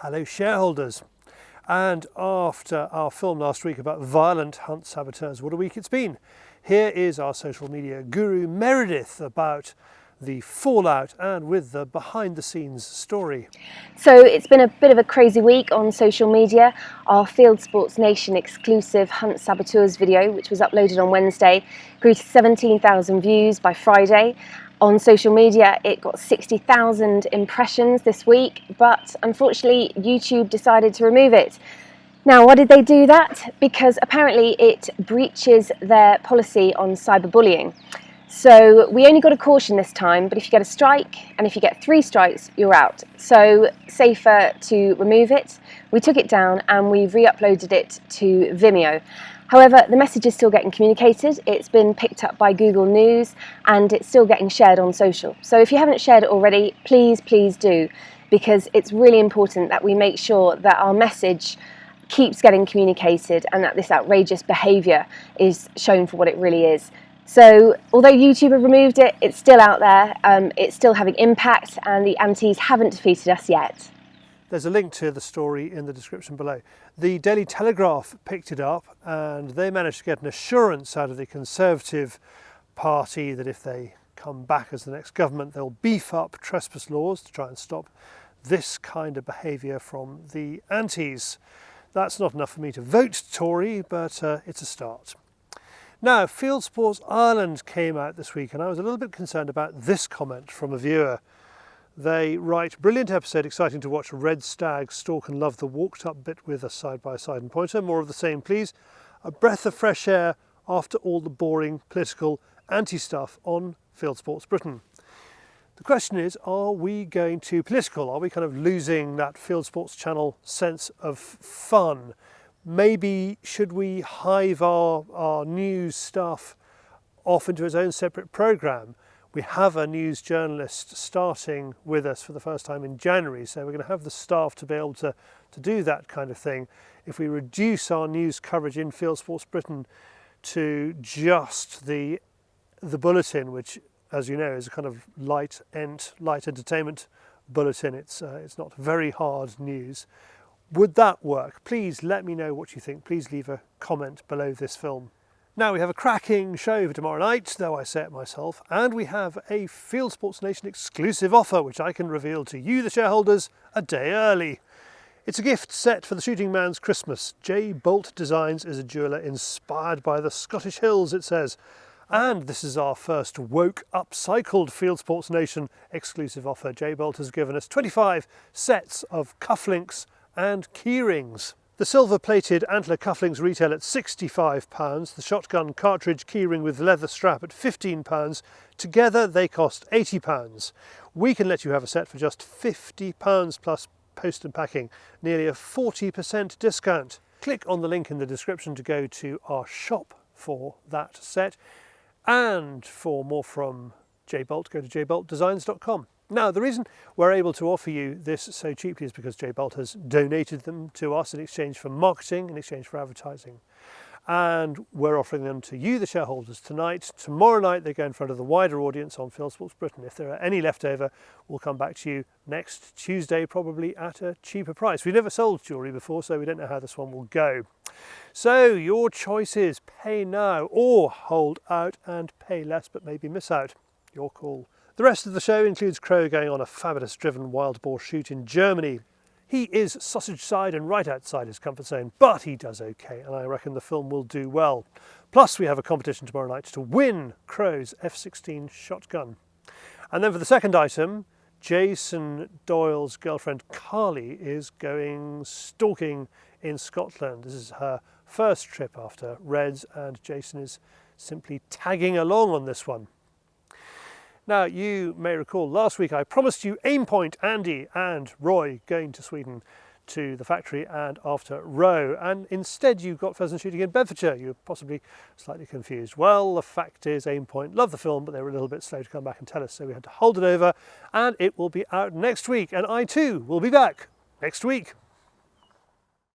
Hello shareholders. And after our film last week about violent hunt saboteurs, what a week it's been. Here is our social media guru Meredith about the fallout and with the behind the scenes story. So it's been a bit of a crazy week on social media. Our Fieldsports Nation exclusive Hunt Saboteurs video, which was uploaded on Wednesday, grew to 17,000 views by Friday. On social media, it got 60,000 impressions this week, but unfortunately YouTube decided to remove it. Now, why did they do that? Because apparently it breaches their policy on cyberbullying. So we only got a caution this time, but if you get a strike and if you get 3 strikes, you're out. So safer to remove it. We took it down and we've re-uploaded it to Vimeo. However, the message is still getting communicated. It's been picked up by Google News and it's still getting shared on social. So if you haven't shared it already, please do, because it's really important that we make sure that our message keeps getting communicated and that this outrageous behaviour is shown for what it really is. So although YouTube have removed it, it's still out there, it's still having impact, and the antis haven't defeated us yet. There's a link to the story in the description below. The Daily Telegraph picked it up and they managed to get an assurance out of the Conservative Party that if they come back as the next government, they'll beef up trespass laws to try and stop this kind of behaviour from the antis. That's not enough for me to vote Tory, but it's a start. Now, Fieldsports Ireland came out this week and I was a little bit concerned about this comment from a viewer. They write, brilliant episode, exciting to watch a red stag stalk and love the walked up bit with a side-by-side and pointer. More of the same, please. A breath of fresh air after all the boring political anti-stuff on Fieldsports Britain. The question is, are we going too political? Are we kind of losing that Fieldsports channel sense of fun? Maybe should we hive our news stuff off into its own separate programme? We have a news journalist starting with us for the first time in January, so we're going to have the staff to be able to do that kind of thing. If we reduce our news coverage in Fieldsports Britain to just the bulletin, which, as you know, is a kind of light entertainment bulletin, it's not very hard news. Would that work? Please let me know what you think. Please leave a comment below this film. Now, we have a cracking show for tomorrow night, though I say it myself, and we have a Fieldsports Nation exclusive offer, which I can reveal to you, the shareholders, a day early. It's a gift set for the shooting man's Christmas. J. Bolt Designs is a jeweller inspired by the Scottish hills, it says. And this is our first woke, upcycled Fieldsports Nation exclusive offer. J. Bolt has given us 25 sets of cufflinks and keyrings. The silver-plated antler cufflinks retail at £65, the shotgun cartridge keyring with leather strap at £15. Together they cost £80. We can let you have a set for just £50 plus post and packing, nearly a 40% discount. Click on the link in the description to go to our shop for that set. And for more from J. Bolt, go to jboltdesigns.com. Now, the reason we're able to offer you this so cheaply is because J. Bolt has donated them to us in exchange for marketing, in exchange for advertising. And we're offering them to you, the shareholders, tonight. Tomorrow night, they go in front of the wider audience on Fieldsports Britain. If there are any left over, we'll come back to you next Tuesday, probably at a cheaper price. We've never sold jewellery before, so we don't know how this one will go. So your choice is pay now or hold out and pay less, but maybe miss out. Your call. The rest of the show includes Crow going on a fabulous driven wild boar shoot in Germany. He is sausage side and right outside his comfort zone, but he does okay, and I reckon the film will do well. Plus we have a competition tomorrow night to win Crow's F-16 shotgun. And then for the second item, Jason Doyle's girlfriend Carly is going stalking in Scotland. This is her first trip after Reds, and Jason is simply tagging along on this one. Now, you may recall last week I promised you Aimpoint, Andy and Roy going to Sweden to the factory and after Roe, and instead you got pheasant shooting in Bedfordshire. You're possibly slightly confused. Well, the fact is Aimpoint loved the film, but they were a little bit slow to come back and tell us, so we had to hold it over, and it will be out next week, and I too will be back next week.